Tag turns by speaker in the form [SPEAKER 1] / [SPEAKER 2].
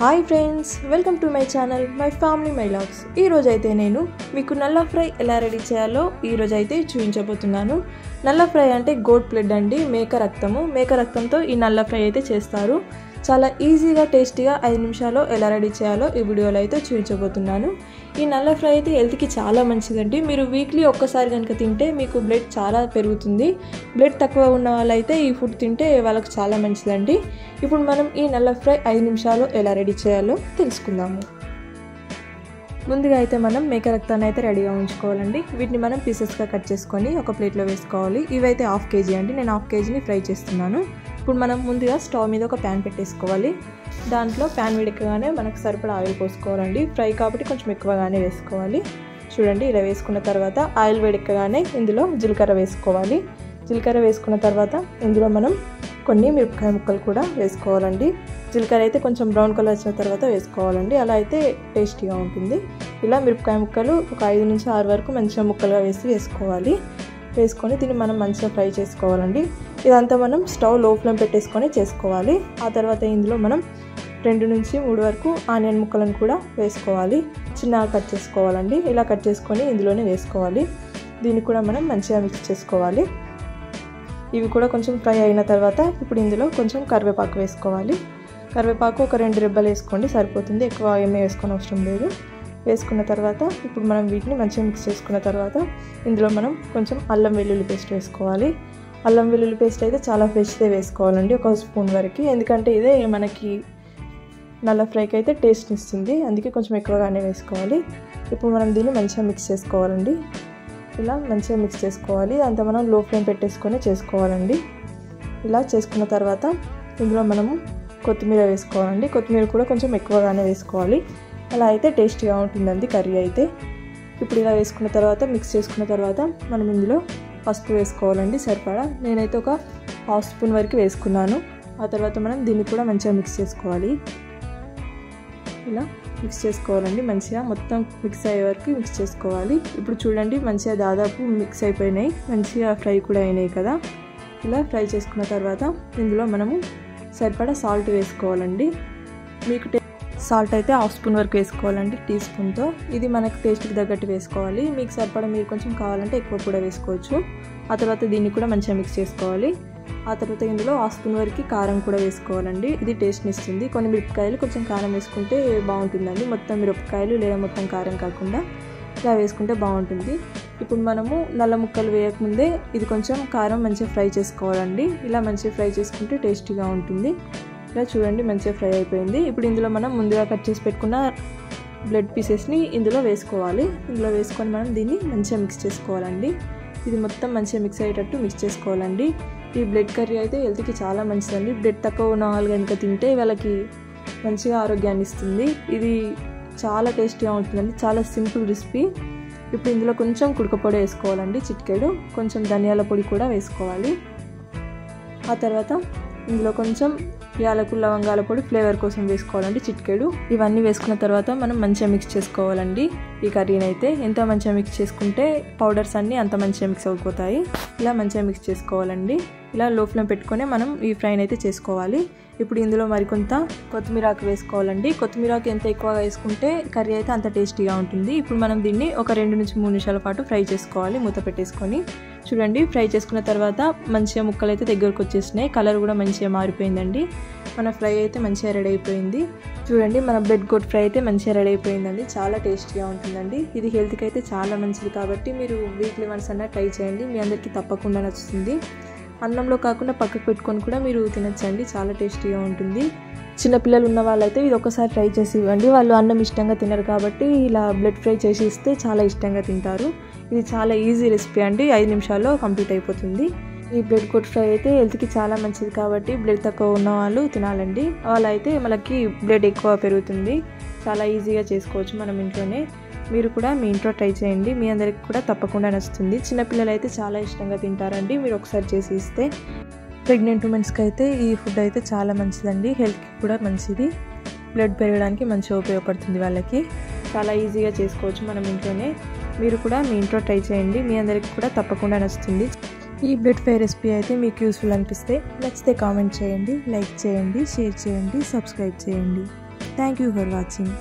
[SPEAKER 1] Hi friends, welcome to my channel my family my vlogs. ఈరోజు అయితే నేను మీకు నల్ల ఫ్రై ఎలా రెడీ చేయాలో ఈరోజు అయితే చూపించబోతున్నాను. నల్ల ఫ్రై అంటే గోట్ బ్లడ్ అండి, మేక రక్తంతో ఈ నల్ల ఫ్రై అయితే చేస్తారు. చాలా ఈజీగా టేస్టీగా 5 నిమిషాల్లో ఎలా రెడీ చేయాలో ఈ వీడియోలో అయితే చూపించబోతున్నాను. ఈ నల్ల ఫ్రై అయితే హెల్త్కి చాలా మంచిదండి. మీరు వీక్లీ ఒక్కసారి కనుక తింటే మీకు బ్లడ్ చాలా పెరుగుతుంది. బ్లడ్ తక్కువ ఉన్న వాళ్ళైతే ఈ ఫుడ్ తింటే వాళ్ళకి చాలా మంచిదండి. ఇప్పుడు మనం ఈ నల్ల ఫ్రై 5 నిమిషాల్లో ఎలా రెడీ చేయాలో తెలుసుకుందాము. ముందుగా అయితే మనం మేక రక్తాన్ని అయితే రెడీగా ఉంచుకోవాలండి. వీటిని మనం పీసెస్గా కట్ చేసుకొని ఒక ప్లేట్లో వేసుకోవాలి. ఇవైతే 1/2 kg అండి, నేను 1/2 kgని ఫ్రై చేస్తున్నాను. ఇప్పుడు మనం ముందుగా స్టవ్ మీద ఒక ప్యాన్ పెట్టేసుకోవాలి. దాంట్లో ప్యాన్ వేడెక్కగానే మనకు సరిపడా ఆయిల్ పోసుకోవాలండి. ఫ్రై కాబట్టి కొంచెం ఎక్కువగానే వేసుకోవాలి. చూడండి, ఇలా వేసుకున్న తర్వాత ఆయిల్ వేడెక్కగానే ఇందులో జీలకర్ర వేసుకోవాలి. జీలకర్ర వేసుకున్న తర్వాత ఇందులో మనం కొన్ని మిరపకాయ ముక్కలు కూడా వేసుకోవాలండి. జీలకర్ర అయితే కొంచెం బ్రౌన్ కలర్ వచ్చిన తర్వాత వేసుకోవాలండి, అలా అయితే టేస్టీగా ఉంటుంది. ఇలా మిరపకాయ ముక్కలు ఒక 5 నుంచి 6 వరకు మంచిగా ముక్కలుగా వేసుకోవాలి. వేసుకొని దీన్ని మనం మంచిగా ఫ్రై చేసుకోవాలండి. ఇదంతా మనం స్టవ్ లో ఫ్లేమ్ పెట్టేసుకొని చేసుకోవాలి. ఆ తర్వాత ఇందులో మనం 2 నుంచి 3 వరకు ఆనియన్ ముక్కలను కూడా వేసుకోవాలి. చిన్నగా కట్ చేసుకోవాలండి. ఇలా కట్ చేసుకొని ఇందులోనే వేసుకోవాలి. దీన్ని కూడా మనం మంచిగా మిక్స్ చేసుకోవాలి. ఇవి కూడా కొంచెం ఫ్రై అయిన తర్వాత ఇప్పుడు ఇందులో కొంచెం కరివేపాకు వేసుకోవాలి. కరివేపాకు ఒక 2 రెబ్బలు వేసుకోండి, సరిపోతుంది. ఎక్కువ ఏమీ వేసుకొని అవసరం లేదు. వేసుకున్న తర్వాత ఇప్పుడు మనం వీటిని మంచిగా మిక్స్ చేసుకున్న తర్వాత ఇందులో మనం కొంచెం అల్లం వెల్లుల్లి పేస్ట్ వేసుకోవాలి. అల్లం వెల్లుల్లి పేస్ట్ అయితే చాలా ఫ్రెష్దే వేసుకోవాలండి, 1 స్పూన్ వరకు. ఎందుకంటే ఇదే మనకి నల్ల ఫ్రైకి అయితే టేస్ట్ ఇస్తుంది, అందుకే కొంచెం ఎక్కువగానే వేసుకోవాలి. ఇప్పుడు మనం దీన్ని మంచిగా మిక్స్ చేసుకోవాలండి. ఇలా మంచిగా మిక్స్ చేసుకోవాలి. అంతా మనం లో ఫ్లేమ్ పెట్టేసుకొని చేసుకోవాలండి. ఇలా చేసుకున్న తర్వాత ఇందులో మనము కొత్తిమీర వేసుకోవాలండి. కొత్తిమీర కూడా కొంచెం ఎక్కువగానే వేసుకోవాలి, అలా అయితే టేస్టీగా ఉంటుందండి కర్రీ అయితే. ఇప్పుడు ఇలా వేసుకున్న తర్వాత మిక్స్ చేసుకున్న తర్వాత మనం ఇందులో పసుపు వేసుకోవాలండి సరిపడా. నేనైతే ఒక 1/2 స్పూన్ వరకు వేసుకున్నాను. ఆ తర్వాత మనం దీన్ని కూడా మంచిగా మిక్స్ చేసుకోవాలి. ఇలా మిక్స్ చేసుకోవాలండి, మంచిగా మొత్తం మిక్స్ అయ్యే వరకు మిక్స్ చేసుకోవాలి. ఇప్పుడు చూడండి, మంచిగా దాదాపు మిక్స్ అయిపోయినాయి, మంచిగా ఫ్రై కూడా అయినాయి కదా. ఇలా ఫ్రై చేసుకున్న తర్వాత ఇందులో మనము సరిపడా సాల్ట్ వేసుకోవాలండి. మీకు సాల్ట్ అయితే 1/2 స్పూన్ వరకు వేసుకోవాలండి, టీ స్పూన్తో. ఇది మనకు టేస్ట్కి తగ్గట్టు వేసుకోవాలి. మీకు సరిపడా మీరు కొంచెం కావాలంటే ఎక్కువ కూడా వేసుకోవచ్చు. ఆ తర్వాత దీన్ని కూడా మంచిగా మిక్స్ చేసుకోవాలి. ఆ తర్వాత ఇందులో 1/2 స్పూన్ వరకు కారం కూడా వేసుకోవాలండి, ఇది టేస్ట్ని ఇస్తుంది. కొన్ని మిరపకాయలు కొంచెం కారం వేసుకుంటే బాగుంటుందండి, మొత్తం మిరపకాయలు లేదా మొత్తం కారం కాకుండా ఇలా వేసుకుంటే బాగుంటుంది. ఇప్పుడు మనము నల్ల ముక్కలు వేయకముందే ఇది కొంచెం కారం మంచిగా ఫ్రై చేసుకోవాలండి. ఇలా మంచిగా ఫ్రై చేసుకుంటే టేస్టీగా ఉంటుంది. ఇలా చూడండి, మంచిగా ఫ్రై అయిపోయింది. ఇప్పుడు ఇందులో మనం ముందుగా కట్ చేసి పెట్టుకున్న బ్లడ్ పీసెస్ని ఇందులో వేసుకోవాలి. ఇందులో వేసుకొని మనం దీన్ని మంచిగా మిక్స్ చేసుకోవాలండి. ఇది మొత్తం మంచిగా మిక్స్ అయ్యేటట్టు మిక్స్ చేసుకోవాలండి. ఈ బ్లడ్ కర్రీ అయితే హెల్త్కి చాలా మంచిదండి. బ్లడ్ తక్కువ ఉన్న వాళ్ళు కనుక తింటే వాళ్ళకి మంచిగా ఆరోగ్యాన్ని ఇస్తుంది. ఇది చాలా టేస్టీగా ఉంటుందండి, చాలా సింపుల్ రెసిపీ. ఇప్పుడు ఇందులో కొంచెం కుడక పొడి వేసుకోవాలండి, చిటికెడు. కొంచెం ధనియాల పొడి కూడా వేసుకోవాలి. ఆ తర్వాత ఇందులో కొంచెం యాలకుల లవంగాల పొడి ఫ్లేవర్ కోసం వేసుకోవాలండి, చిటికెడు. ఇవన్నీ వేసుకున్న తర్వాత మనం మంచిగా మిక్స్ చేసుకోవాలండి. ఈ కర్రీని అయితే ఎంత మంచిగా మిక్స్ చేసుకుంటే పౌడర్స్ అన్నీ అంత మంచిగా మిక్స్ అయిపోతాయి. ఇలా మంచిగా మిక్స్ చేసుకోవాలండి. ఇలా లో ఫ్లేమ్ పెట్టుకొని మనం ఈ ఫ్రైని అయితే చేసుకోవాలి. ఇప్పుడు ఇందులో మరికొంత కొత్తిమీరాకు వేసుకోవాలండి. కొత్తిమీరాకు ఎంత ఎక్కువగా వేసుకుంటే కర్రీ అయితే అంత టేస్టీగా ఉంటుంది. ఇప్పుడు మనం దీన్ని ఒక 2 నుంచి 3 నిమిషాల పాటు ఫ్రై చేసుకోవాలి, మూత పెట్టేసుకొని. చూడండి, ఫ్రై చేసుకున్న తర్వాత మంచిగా ముక్కలు అయితే దగ్గరకు వచ్చేసినాయి, కలర్ కూడా మంచిగా మారిపోయిందండి. మన ఫ్రై అయితే మంచిగా రెడీ అయిపోయింది. చూడండి, మన బ్లడ్ గోట్ ఫ్రై అయితే మంచిగా రెడీ అయిపోయిందండి. చాలా టేస్టీగా ఉంటుందండి. ఇది హెల్త్కి అయితే చాలా మంచిది కాబట్టి మీరు వీక్లీ వన్స్ అన్నా ట్రై చేయండి, మీ అందరికీ తప్పకుండా నచ్చుతుంది. అన్నంలో కాకుండా పక్కకు పెట్టుకొని కూడా మీరు తినచ్చండి, చాలా టేస్టీగా ఉంటుంది. చిన్నపిల్లలు ఉన్న వాళ్ళైతే ఇది ఒకసారి ట్రై చేసి ఇవ్వండి, వాళ్ళు అన్నం ఇష్టంగా తినరు కాబట్టి ఇలా బ్లడ్ ఫ్రై చేసి ఇస్తే చాలా ఇష్టంగా తింటారు. ఇది చాలా ఈజీ రెసిపీ అండి, 5 నిమిషాల్లో కంప్లీట్ అయిపోతుంది. ఈ బ్లడ్ గోట్ ఫ్రై అయితే హెల్త్కి చాలా మంచిది కాబట్టి బ్లడ్ తక్కువ ఉన్న వాళ్ళు తినాలండి. వాళ్ళైతే మనకి బ్లడ్ ఎక్కువ పెరుగుతుంది. చాలా ఈజీగా చేసుకోవచ్చు మనం ఇంట్లోనే. మీరు కూడా మీ ఇంట్లో ట్రై చేయండి, మీ అందరికి కూడా తప్పకుండా నచ్చుతుంది. చిన్నపిల్లలు అయితే చాలా ఇష్టంగా తింటారండి, మీరు ఒకసారి చేసి ఇస్తే. ప్రెగ్నెంట్ ఉమెన్స్కి అయితే ఈ ఫుడ్ అయితే చాలా మంచిదండి, హెల్త్కి కూడా మంచిది. బ్లడ్ పెరగడానికి మంచిగా ఉపయోగపడుతుంది వాళ్ళకి. చాలా ఈజీగా చేసుకోవచ్చు మనం ఇంట్లోనే. మీరు కూడా మీ ఇంట్లో ట్రై చేయండి, మీ అందరికి కూడా తప్పకుండా నచ్చుతుంది. ఈ బ్లడ్ ఫ్రై రెసిపీ అయితే మీకు యూస్ఫుల్ అనిపిస్తే నచ్చితే కామెంట్ చేయండి, లైక్ చేయండి, షేర్ చేయండి, సబ్స్క్రైబ్ చేయండి. Thank you for watching.